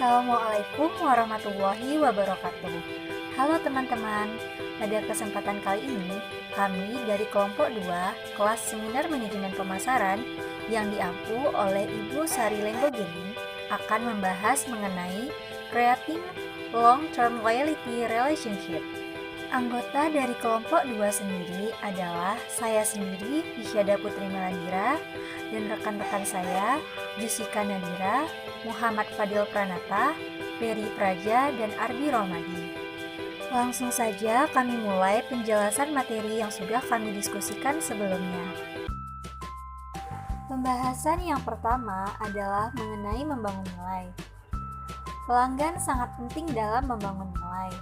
Assalamualaikum warahmatullahi wabarakatuh. Halo teman-teman, pada kesempatan kali ini kami dari kelompok 2 kelas Seminar Manajemen Pemasaran yang diampu oleh Ibu Sari Lenggogeni akan membahas mengenai Creating Long-Term Loyalty Relationship. Anggota dari kelompok 2 sendiri adalah saya sendiri, Isyada Putri Melandira, dan rekan-rekan saya, Jessica Nadira, Muhammad Fadil Pranata, Ferry Praja, dan Ardi Romadi. Langsung saja kami mulai penjelasan materi yang sudah kami diskusikan sebelumnya. Pembahasan yang pertama adalah mengenai membangun nilai. Pelanggan sangat penting dalam membangun nilai.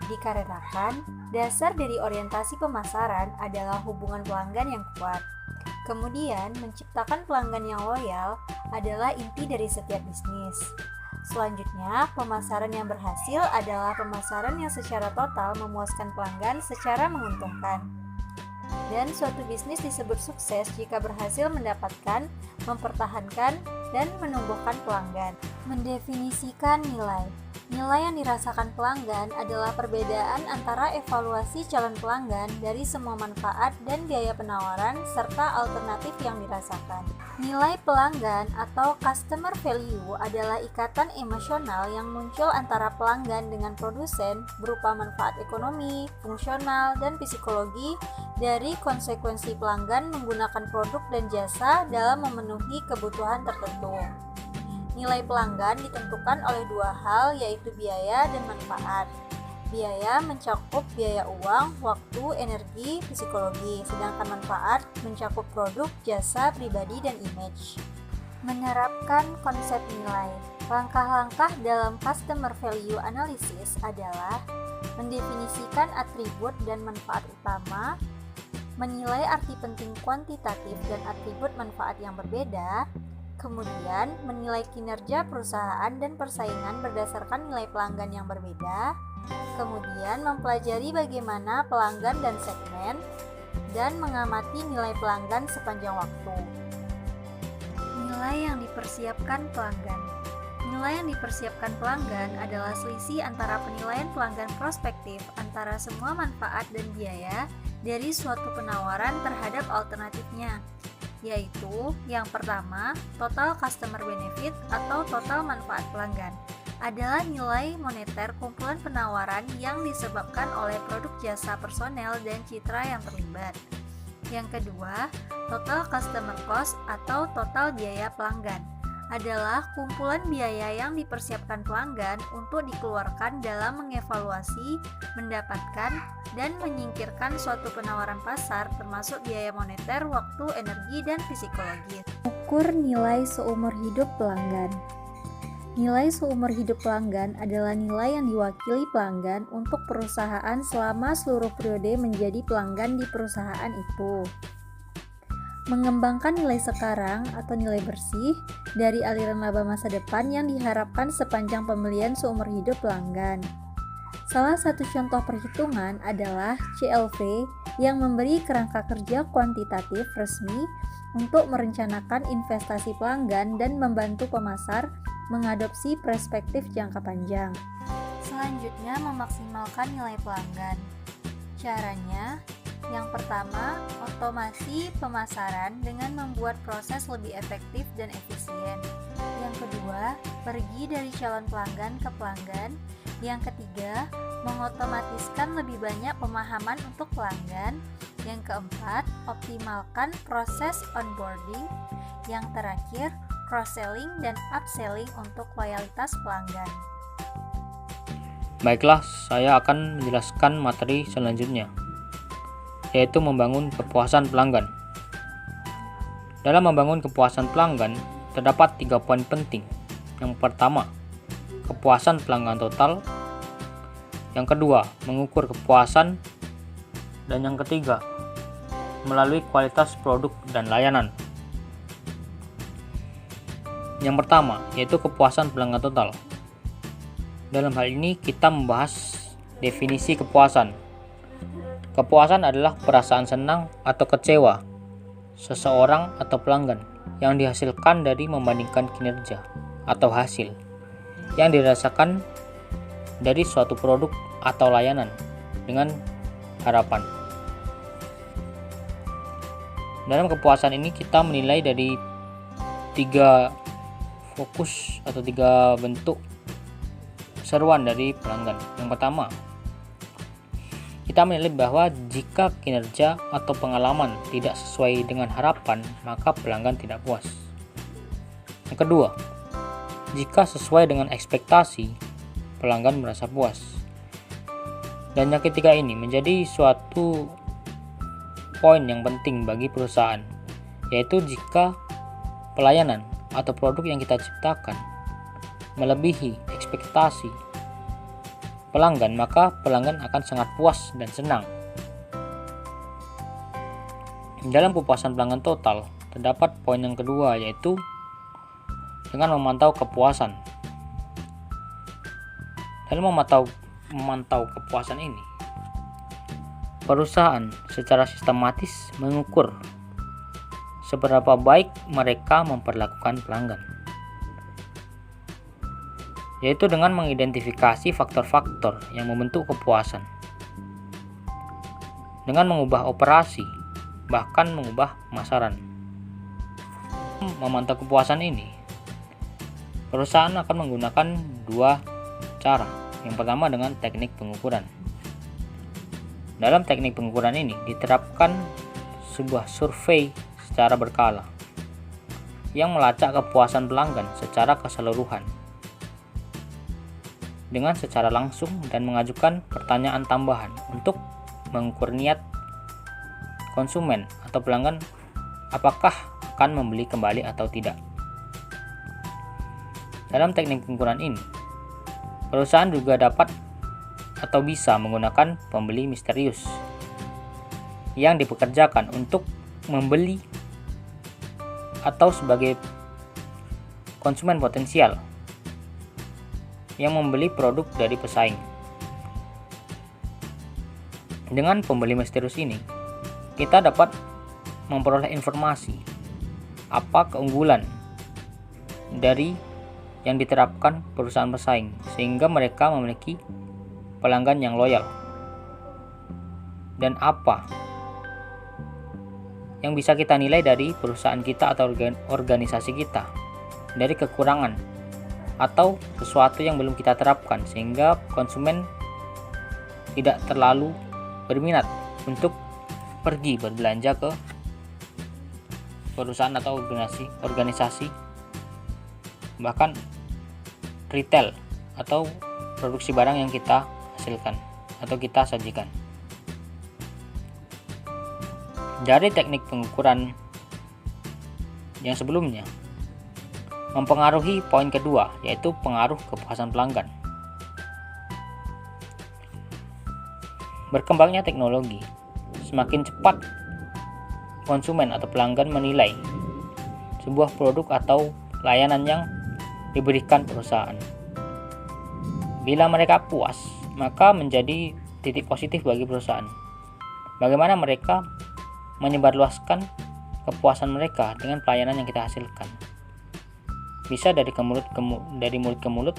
Dikarenakan dasar dari orientasi pemasaran adalah hubungan pelanggan yang kuat. Kemudian, menciptakan pelanggan yang loyal adalah inti dari setiap bisnis. Selanjutnya, pemasaran yang berhasil adalah pemasaran yang secara total memuaskan pelanggan secara menguntungkan. Dan suatu bisnis disebut sukses jika berhasil mendapatkan, mempertahankan, dan menumbuhkan pelanggan. Mendefinisikan nilai. Nilai yang dirasakan pelanggan adalah perbedaan antara evaluasi calon pelanggan dari semua manfaat dan biaya penawaran serta alternatif yang dirasakan. Nilai pelanggan atau customer value adalah ikatan emosional yang muncul antara pelanggan dengan produsen berupa manfaat ekonomi, fungsional, dan psikologi dari konsekuensi pelanggan menggunakan produk dan jasa dalam memenuhi kebutuhan tertentu. Nilai pelanggan ditentukan oleh dua hal, yaitu biaya dan manfaat. Biaya mencakup biaya uang, waktu, energi, psikologi, sedangkan manfaat mencakup produk, jasa, pribadi, dan image. Menerapkan konsep nilai. Langkah-langkah dalam customer value analysis adalah mendefinisikan atribut dan manfaat utama, menilai arti penting kuantitatif dan atribut manfaat yang berbeda, kemudian menilai kinerja perusahaan dan persaingan berdasarkan nilai pelanggan yang berbeda, kemudian mempelajari bagaimana pelanggan dan segmen, dan mengamati nilai pelanggan sepanjang waktu. Nilai yang dipersiapkan pelanggan. Nilai yang dipersiapkan pelanggan adalah selisih antara penilaian pelanggan prospektif antara semua manfaat dan biaya dari suatu penawaran terhadap alternatifnya, yaitu yang pertama, total customer benefit atau total manfaat pelanggan adalah nilai moneter kumpulan penawaran yang disebabkan oleh produk jasa personel dan citra yang terlibat. Yang kedua, total customer cost atau total biaya pelanggan adalah kumpulan biaya yang dipersiapkan pelanggan untuk dikeluarkan dalam mengevaluasi, mendapatkan, dan menyingkirkan suatu penawaran pasar termasuk biaya moneter, waktu, energi, dan psikologi. Ukur nilai seumur hidup pelanggan. Nilai seumur hidup pelanggan adalah nilai yang diwakili pelanggan untuk perusahaan selama seluruh periode menjadi pelanggan di perusahaan itu. Mengembangkan nilai sekarang atau nilai bersih dari aliran laba masa depan yang diharapkan sepanjang pembelian seumur hidup pelanggan. Salah satu contoh perhitungan adalah CLV yang memberi kerangka kerja kuantitatif resmi untuk merencanakan investasi pelanggan dan membantu pemasar mengadopsi perspektif jangka panjang. Selanjutnya, memaksimalkan nilai pelanggan. Caranya, yang pertama, otomasi pemasaran dengan membuat proses lebih efektif dan efisien. Yang kedua, pergi dari calon pelanggan ke pelanggan. Yang ketiga, mengotomatiskan lebih banyak pemahaman untuk pelanggan. Yang keempat, optimalkan proses onboarding. Yang terakhir, cross-selling dan upselling untuk loyalitas pelanggan. Baiklah, saya akan menjelaskan materi selanjutnya, yaitu membangun kepuasan pelanggan. Dalam membangun kepuasan pelanggan, terdapat 3 poin penting. Yang pertama, kepuasan pelanggan total. Yang kedua, mengukur kepuasan. Dan yang ketiga, melalui kualitas produk dan layanan. Yang pertama, yaitu kepuasan pelanggan total. Dalam hal ini, kita membahas definisi kepuasan. Kepuasan adalah perasaan senang atau kecewa seseorang atau pelanggan yang dihasilkan dari membandingkan kinerja atau hasil yang dirasakan dari suatu produk atau layanan dengan harapan. Dalam kepuasan ini kita menilai dari 3 fokus atau 3 bentuk seruan dari pelanggan. Yang pertama, kita menilai bahwa jika kinerja atau pengalaman tidak sesuai dengan harapan, maka pelanggan tidak puas. Yang kedua, jika sesuai dengan ekspektasi, pelanggan merasa puas. Dan yang ketiga ini menjadi suatu poin yang penting bagi perusahaan, yaitu jika pelayanan atau produk yang kita ciptakan melebihi ekspektasi pelanggan, maka pelanggan akan sangat puas dan senang. Dalam kepuasan pelanggan total, terdapat poin yang kedua, yaitu dengan memantau kepuasan. Dalam memantau kepuasan ini, perusahaan secara sistematis mengukur seberapa baik mereka memperlakukan pelanggan, yaitu dengan mengidentifikasi faktor-faktor yang membentuk kepuasan, dengan mengubah operasi, bahkan mengubah pemasaran. Memantau kepuasan ini, perusahaan akan menggunakan 2 cara. Yang pertama dengan teknik pengukuran. Dalam teknik pengukuran ini diterapkan sebuah survei secara berkala yang melacak kepuasan pelanggan secara keseluruhan dengan secara langsung dan mengajukan pertanyaan tambahan untuk mengukur niat konsumen atau pelanggan apakah akan membeli kembali atau tidak. Dalam teknik pengukuran ini, perusahaan juga dapat atau bisa menggunakan pembeli misterius yang dipekerjakan untuk membeli atau sebagai konsumen potensial yang membeli produk dari pesaing. Dengan pembeli misterius ini, kita dapat memperoleh informasi apa keunggulan dari yang diterapkan perusahaan pesaing sehingga mereka memiliki pelanggan yang loyal, dan apa yang bisa kita nilai dari perusahaan kita atau organisasi kita dari kekurangan atau sesuatu yang belum kita terapkan sehingga konsumen tidak terlalu berminat untuk pergi berbelanja ke perusahaan atau organisasi bahkan retail atau produksi barang yang kita hasilkan atau kita sajikan. Dari teknik pengukuran yang sebelumnya mempengaruhi poin kedua, yaitu pengaruh kepuasan pelanggan. Berkembangnya teknologi, semakin cepat konsumen atau pelanggan menilai sebuah produk atau layanan yang diberikan perusahaan. Bila mereka puas, maka menjadi titik positif bagi perusahaan. Bagaimana mereka menyebarluaskan kepuasan mereka dengan pelayanan yang kita hasilkan. Bisa dari mulut ke mulut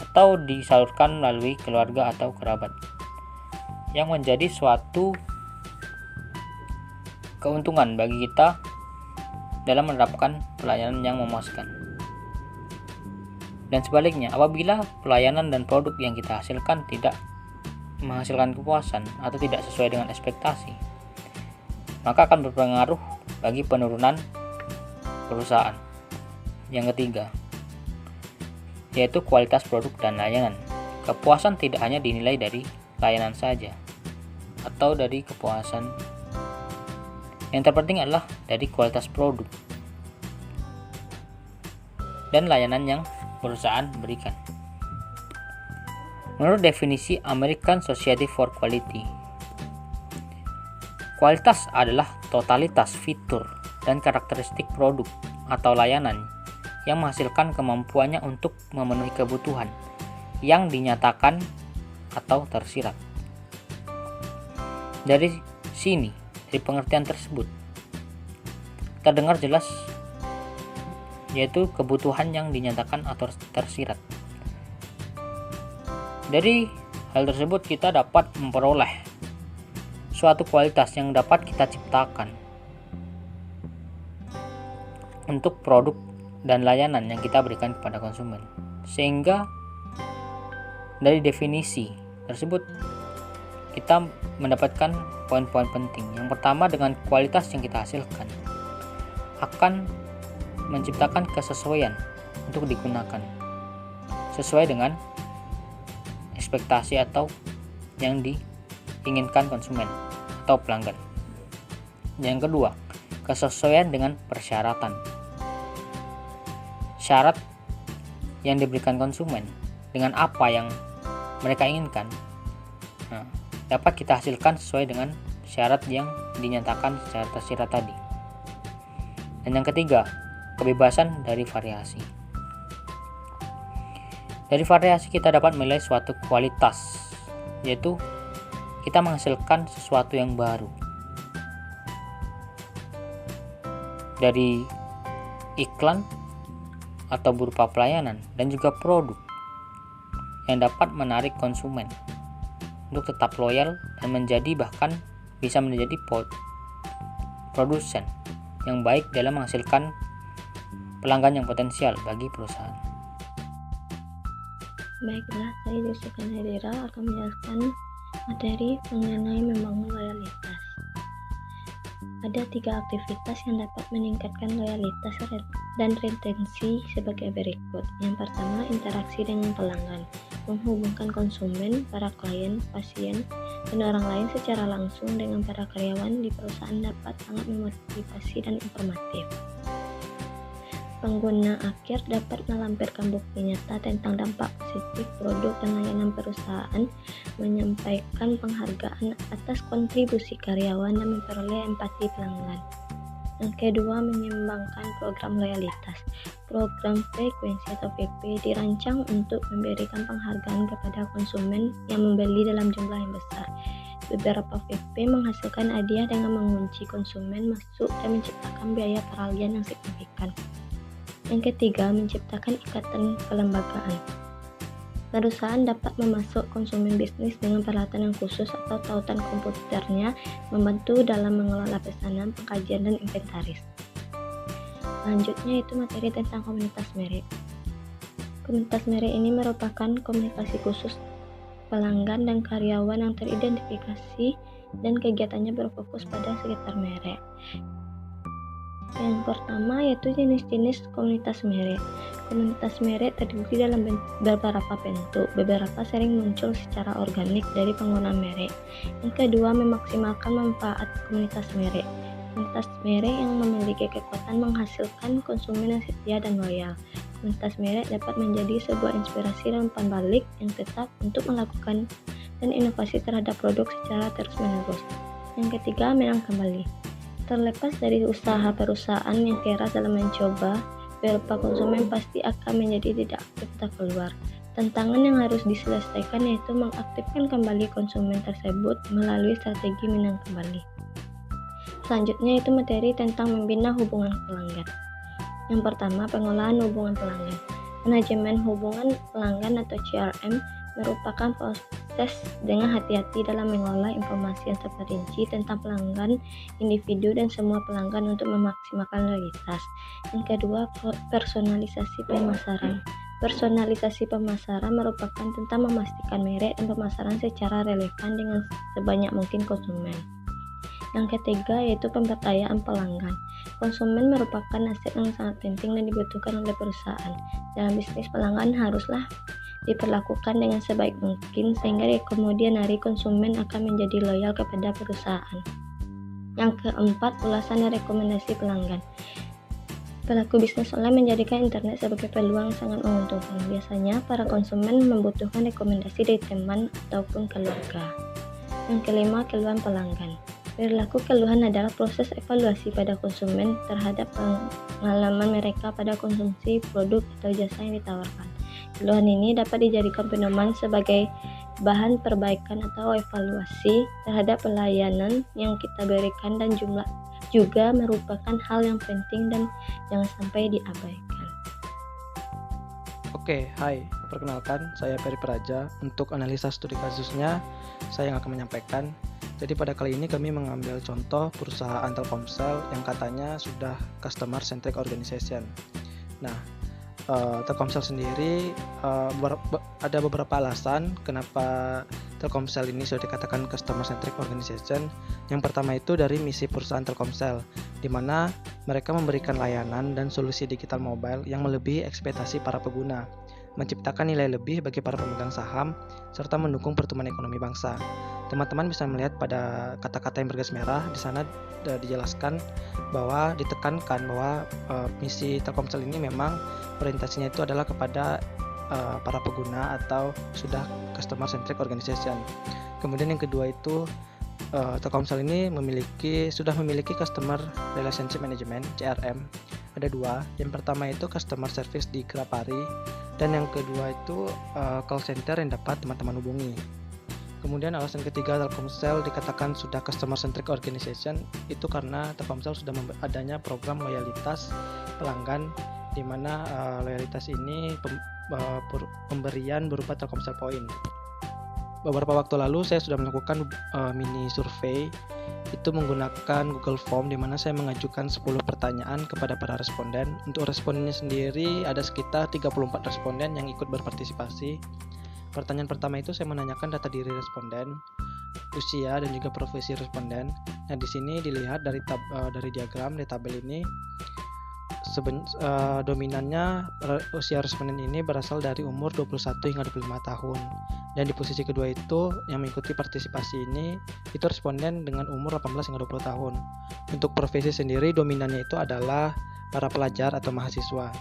atau disalurkan melalui keluarga atau kerabat, yang menjadi suatu keuntungan bagi kita dalam menerapkan pelayanan yang memuaskan. Dan sebaliknya, apabila pelayanan dan produk yang kita hasilkan tidak menghasilkan kepuasan atau tidak sesuai dengan ekspektasi, maka akan berpengaruh bagi penurunan perusahaan. Yang ketiga, yaitu kualitas produk dan layanan. Kepuasan tidak hanya dinilai dari layanan saja atau dari kepuasan. Yang terpenting adalah dari kualitas produk dan layanan yang perusahaan berikan. Menurut definisi American Society for Quality, kualitas adalah totalitas fitur dan karakteristik produk atau layanan yang menghasilkan kemampuannya untuk memenuhi kebutuhan yang dinyatakan atau tersirat. Dari sini, dari pengertian tersebut, terdengar jelas, yaitu kebutuhan yang dinyatakan atau tersirat. Dari hal tersebut kita dapat memperoleh suatu kualitas yang dapat kita ciptakan untuk produk dan layanan yang kita berikan kepada konsumen. Sehingga dari definisi tersebut kita mendapatkan poin-poin penting. Yang pertama, dengan kualitas yang kita hasilkan akan menciptakan kesesuaian untuk digunakan sesuai dengan ekspektasi atau yang diinginkan konsumen atau pelanggan. Yang kedua, kesesuaian dengan persyaratan. Syarat yang diberikan konsumen dengan apa yang mereka inginkan dapat kita hasilkan sesuai dengan syarat yang dinyatakan secara tersirat tadi. Dan yang ketiga, kebebasan dari variasi. Dari variasi kita dapat menilai suatu kualitas, yaitu kita menghasilkan sesuatu yang baru. Dari iklan atau berupa pelayanan dan juga produk yang dapat menarik konsumen untuk tetap loyal dan bahkan bisa menjadi produsen yang baik dalam menghasilkan pelanggan yang potensial bagi perusahaan. Baiklah, saya Jessica Herrera akan menjelaskan materi mengenai membangun loyalitas. Ada 3 aktivitas yang dapat meningkatkan loyalitas dan retensi sebagai berikut. Yang pertama, interaksi dengan pelanggan. Menghubungkan konsumen, para klien, pasien, dan orang lain secara langsung dengan para karyawan di perusahaan dapat sangat memotivasi dan informatif. Pengguna akhir dapat melampirkan bukti nyata tentang dampak positif produk dan layanan perusahaan, menyampaikan penghargaan atas kontribusi karyawan dan memperoleh empati pelanggan. Yang kedua, menyeimbangkan program loyalitas. Program frekuensi atau PP dirancang untuk memberikan penghargaan kepada konsumen yang membeli dalam jumlah yang besar. Beberapa PP menghasilkan hadiah dengan mengunci konsumen masuk dan menciptakan biaya peralihan yang signifikan. Yang ketiga, menciptakan ikatan kelembagaan. Perusahaan dapat memasuk konsumen bisnis dengan peralatan yang khusus atau tautan komputernya, membantu dalam mengelola pesanan, pengkajian, dan inventaris. Selanjutnya itu materi tentang komunitas merek. Komunitas merek ini merupakan komunikasi khusus pelanggan dan karyawan yang teridentifikasi dan kegiatannya berfokus pada sekitar merek. Yang pertama yaitu jenis-jenis komunitas merek. Komunitas merek terdiri dalam beberapa bentuk, beberapa sering muncul secara organik dari pengguna merek. Yang kedua, memaksimalkan manfaat komunitas merek. Komunitas merek yang memiliki kekuatan menghasilkan konsumen yang setia dan loyal. Komunitas merek dapat menjadi sebuah inspirasi dan umpan balik yang tetap untuk melakukan dan inovasi terhadap produk secara terus-menerus. Yang ketiga, menang kembali. Terlepas dari usaha perusahaan yang keras dalam mencoba, beberapa konsumen pasti akan menjadi tidak aktif atau keluar. Tantangan yang harus diselesaikan yaitu mengaktifkan kembali konsumen tersebut melalui strategi menang kembali. Selanjutnya itu materi tentang membina hubungan pelanggan. Yang pertama, pengolahan hubungan pelanggan. Manajemen hubungan pelanggan atau CRM merupakan proses dengan hati-hati dalam mengolah informasi yang terperinci tentang pelanggan, individu, dan semua pelanggan untuk memaksimalkan loyalitas. Yang kedua, personalisasi pemasaran. Personalisasi pemasaran merupakan tentang memastikan merek dan pemasaran secara relevan dengan sebanyak mungkin konsumen. Yang ketiga yaitu pemberdayaan pelanggan. Konsumen merupakan aset yang sangat penting dan dibutuhkan oleh perusahaan. Dalam bisnis, pelanggan haruslah diperlakukan dengan sebaik mungkin sehingga di kemudian hari konsumen akan menjadi loyal kepada perusahaan. Yang keempat, ulasan dan rekomendasi pelanggan. Pelaku bisnis online menjadikan internet sebagai peluang yang sangat menguntungkan. Biasanya para konsumen membutuhkan rekomendasi dari teman ataupun keluarga. Yang kelima, keluhan pelanggan. Perilaku keluhan adalah proses evaluasi pada konsumen terhadap pengalaman mereka pada konsumsi produk atau jasa yang ditawarkan. Keluhan ini dapat dijadikan pedoman sebagai bahan perbaikan atau evaluasi terhadap pelayanan yang kita berikan dan juga merupakan hal yang penting dan jangan sampai diabaikan. Oke, hai. Perkenalkan, saya Ferry Praja. Untuk analisa studi kasusnya, saya yang akan menyampaikan. Jadi pada kali ini kami mengambil contoh perusahaan Telkomsel yang katanya sudah customer centric organization. Nah, Telkomsel sendiri ada beberapa alasan kenapa Telkomsel ini sudah dikatakan customer centric organization. Yang pertama itu dari misi perusahaan Telkomsel, di mana mereka memberikan layanan dan solusi digital mobile yang melebihi ekspektasi para pengguna, menciptakan nilai lebih bagi para pemegang saham, serta mendukung pertumbuhan ekonomi bangsa. Teman-teman bisa melihat pada kata-kata yang bergaris merah, di sana dijelaskan bahwa ditekankan bahwa misi Telkomsel ini memang orientasinya itu adalah kepada para pengguna atau sudah customer centric organization. Kemudian yang kedua itu Telkomsel ini sudah memiliki customer relationship management (CRM). Ada dua. Yang pertama itu customer service di Grapari, dan yang kedua itu call center yang dapat teman-teman hubungi. Kemudian alasan ketiga Telkomsel dikatakan sudah customer centric organization itu karena Telkomsel sudah adanya program loyalitas pelanggan, di mana loyalitas ini pemberian berupa Telkomsel Point. Beberapa waktu lalu saya sudah melakukan mini survei itu menggunakan Google Form, di mana saya mengajukan 10 pertanyaan kepada para responden. Untuk respondennya sendiri ada sekitar 34 responden yang ikut berpartisipasi. Pertanyaan pertama itu saya menanyakan data diri responden, usia dan juga profesi responden. Nah, di sini dilihat dari diagram di tabel ini dominannya usia responden ini berasal dari umur 21 hingga 25 tahun. Dan di posisi kedua itu yang mengikuti partisipasi ini itu responden dengan umur 18 hingga 20 tahun. Untuk profesi sendiri dominannya itu adalah para pelajar atau mahasiswa.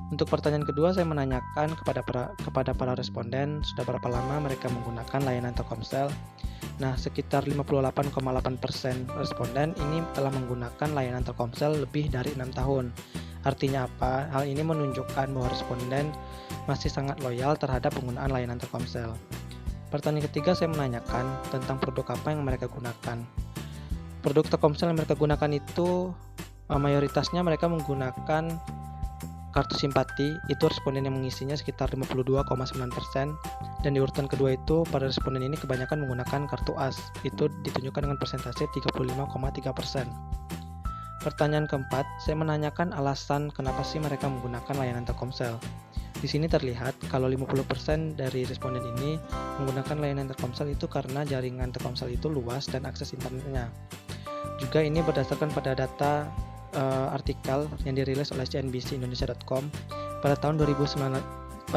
Untuk pertanyaan kedua saya menanyakan kepada para responden sudah berapa lama mereka menggunakan layanan Telkomsel. Nah, sekitar 58,8% responden ini telah menggunakan layanan Telkomsel lebih dari 6 tahun. Artinya apa? Hal ini menunjukkan bahwa responden masih sangat loyal terhadap penggunaan layanan Telkomsel. Pertanyaan ketiga saya menanyakan tentang produk apa yang mereka gunakan. Produk Telkomsel yang mereka gunakan itu mayoritasnya mereka menggunakan kartu simpati, itu responden yang mengisinya sekitar 52,9%, dan di urutan kedua itu para responden ini kebanyakan menggunakan kartu AS, itu ditunjukkan dengan persentase 35,3%. Pertanyaan keempat, saya menanyakan alasan kenapa sih mereka menggunakan layanan Telkomsel. Di sini terlihat kalau 50% dari responden ini menggunakan layanan Telkomsel itu karena jaringan Telkomsel itu luas dan akses internetnya. Juga ini berdasarkan pada data artikel yang dirilis oleh CNBC-Indonesia.com pada tahun 2019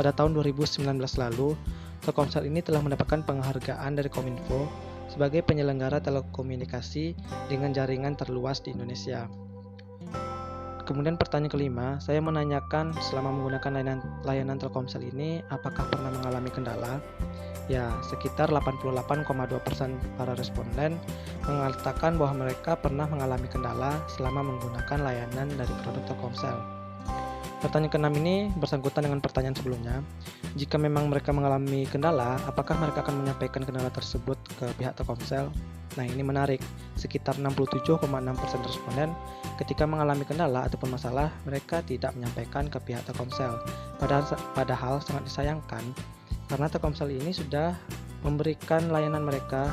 lalu. Telkomsel ini telah mendapatkan penghargaan dari Kominfo sebagai penyelenggara telekomunikasi dengan jaringan terluas di Indonesia. Kemudian pertanyaan kelima, saya menanyakan selama menggunakan layanan Telkomsel ini apakah pernah mengalami kendala? Ya, sekitar 88,2% para responden mengatakan bahwa mereka pernah mengalami kendala selama menggunakan layanan dari produk Telkomsel. Pertanyaan keenam ini bersangkutan dengan pertanyaan sebelumnya. Jika memang mereka mengalami kendala, apakah mereka akan menyampaikan kendala tersebut ke pihak Telkomsel? Nah, ini menarik. Sekitar 67,6% responden ketika mengalami kendala ataupun masalah, mereka tidak menyampaikan ke pihak Telkomsel. Padahal sangat disayangkan karena Telkomsel ini sudah memberikan layanan mereka,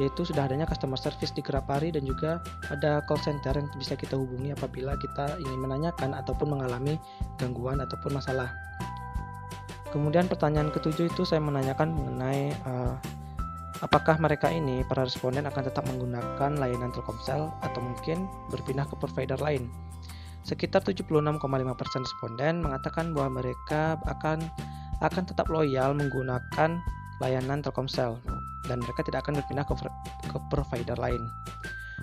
yaitu sudah adanya customer service di Grapari dan juga ada call center yang bisa kita hubungi apabila kita ingin menanyakan ataupun mengalami gangguan ataupun masalah. Kemudian pertanyaan ketujuh itu saya menanyakan mengenai apakah mereka ini, para responden, akan tetap menggunakan layanan Telkomsel atau mungkin berpindah ke provider lain. Sekitar 76,5% responden mengatakan bahwa mereka akan tetap loyal menggunakan layanan Telkomsel dan mereka tidak akan berpindah ke provider lain.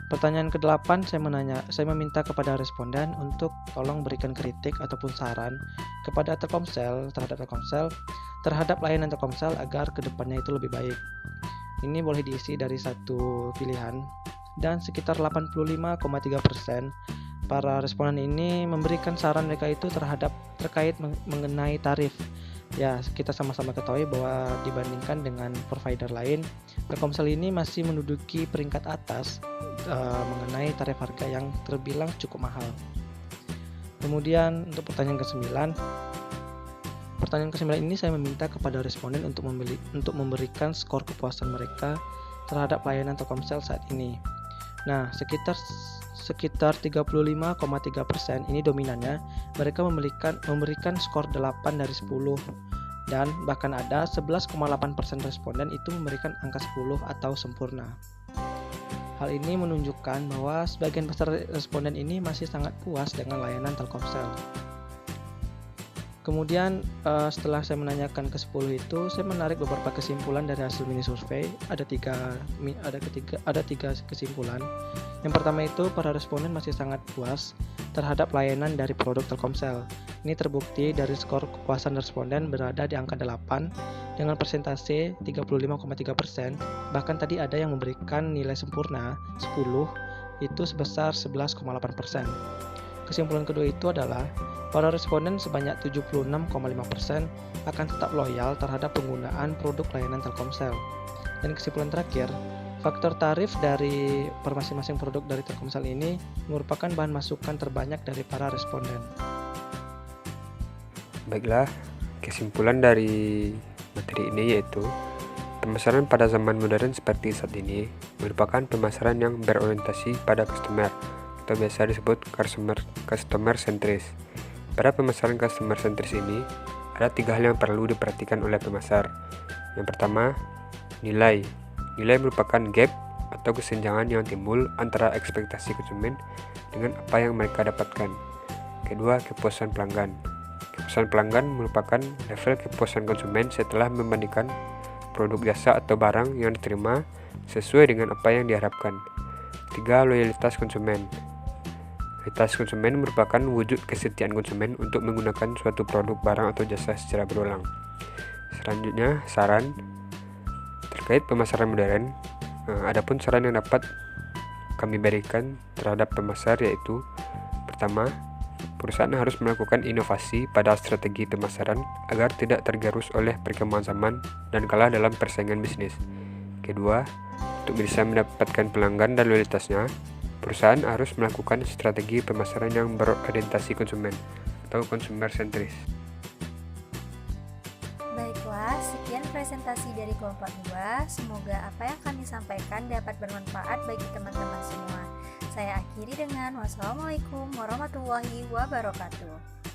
Pertanyaan ke-8 saya meminta kepada responden untuk tolong berikan kritik ataupun saran kepada Telkomsel terhadap layanan Telkomsel agar kedepannya itu lebih baik. Ini boleh diisi dari satu pilihan, dan sekitar 85,3% para responden ini memberikan saran mereka itu terkait mengenai tarif. Ya, kita sama-sama ketahui bahwa dibandingkan dengan provider lain, Telkomsel ini masih menduduki peringkat atas mengenai tarif harga yang terbilang cukup mahal. Kemudian untuk pertanyaan ke-9, pertanyaan ke-9 ini saya meminta kepada responden untuk memberikan skor kepuasan mereka terhadap layanan Telkomsel saat ini. Nah, sekitar 35,3% ini dominannya mereka memberikan skor 8 dari 10, dan bahkan ada 11,8% responden itu memberikan angka 10 atau sempurna. Hal ini menunjukkan bahwa sebagian besar responden ini masih sangat puas dengan layanan Telkomsel. Kemudian setelah saya menanyakan ke-10 itu, saya menarik beberapa kesimpulan dari hasil mini survei. Ada tiga kesimpulan. Yang pertama itu, para responden masih sangat puas terhadap layanan dari produk Telkomsel. Ini terbukti dari skor kepuasan responden berada di angka 8 dengan persentase 35,3%. Bahkan tadi ada yang memberikan nilai sempurna 10 itu sebesar 11,8%. Kesimpulan kedua itu adalah para responden sebanyak 76,5% akan tetap loyal terhadap penggunaan produk layanan Telkomsel. Dan kesimpulan terakhir, faktor tarif dari masing-masing produk dari Telkomsel ini merupakan bahan masukan terbanyak dari para responden. Baiklah, kesimpulan dari materi ini yaitu pemasaran pada zaman modern seperti saat ini merupakan pemasaran yang berorientasi pada customer atau biasa disebut customer centris. Pada pemasaran customer centris ini, ada 3 hal yang perlu diperhatikan oleh pemasar. Yang pertama, nilai. Nilai merupakan gap atau kesenjangan yang timbul antara ekspektasi konsumen dengan apa yang mereka dapatkan. Kedua, kepuasan pelanggan. Kepuasan pelanggan merupakan level kepuasan konsumen setelah membandingkan produk jasa atau barang yang diterima sesuai dengan apa yang diharapkan. Ketiga, loyalitas konsumen. Loyalitas konsumen merupakan wujud kesetiaan konsumen untuk menggunakan suatu produk, barang, atau jasa secara berulang. Selanjutnya, saran terkait pemasaran modern. Adapun saran yang dapat kami berikan terhadap pemasar yaitu: pertama, perusahaan harus melakukan inovasi pada strategi pemasaran agar tidak tergerus oleh perkembangan zaman dan kalah dalam persaingan bisnis. Kedua, untuk bisa mendapatkan pelanggan dan loyalitasnya, perusahaan harus melakukan strategi pemasaran yang berorientasi konsumen atau consumer centris. Baiklah, sekian presentasi dari kelompok 2. Semoga apa yang kami sampaikan dapat bermanfaat bagi teman-teman semua. Saya akhiri dengan wassalamualaikum warahmatullahi wabarakatuh.